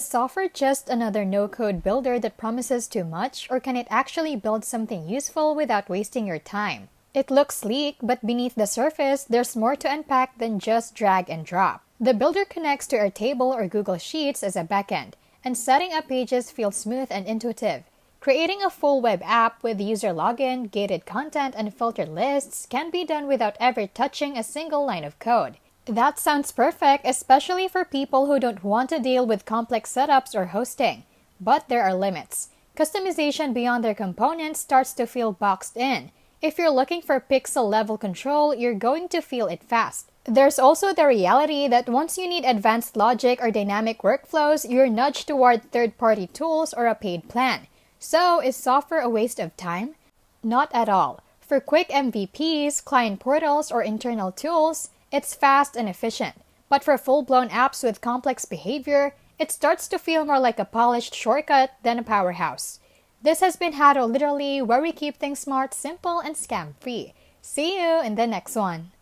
Is Softr just another no-code builder that promises too much, or can it actually build something useful without wasting your time? It looks sleek, but beneath the surface, there's more to unpack than just drag and drop. The builder connects to Airtable or Google Sheets as a backend, and setting up pages feels smooth and intuitive. Creating a full web app with user login, gated content, and filtered lists can be done without ever touching a single line of code. That sounds perfect, especially for people who don't want to deal with complex setups or hosting. But there are limits. Customization beyond their components starts to feel boxed in. If you're looking for pixel-level control, you're going to feel it fast. There's also the reality that once you need advanced logic or dynamic workflows, you're nudged toward third-party tools or a paid plan. So, is Softr a waste of time? Not at all. For quick MVPs, client portals, or internal tools, it's fast and efficient. But for full-blown apps with complex behavior, it starts to feel more like a polished shortcut than a powerhouse. This has been How to Literally, where we keep things smart, simple, and scam-free. See you in the next one.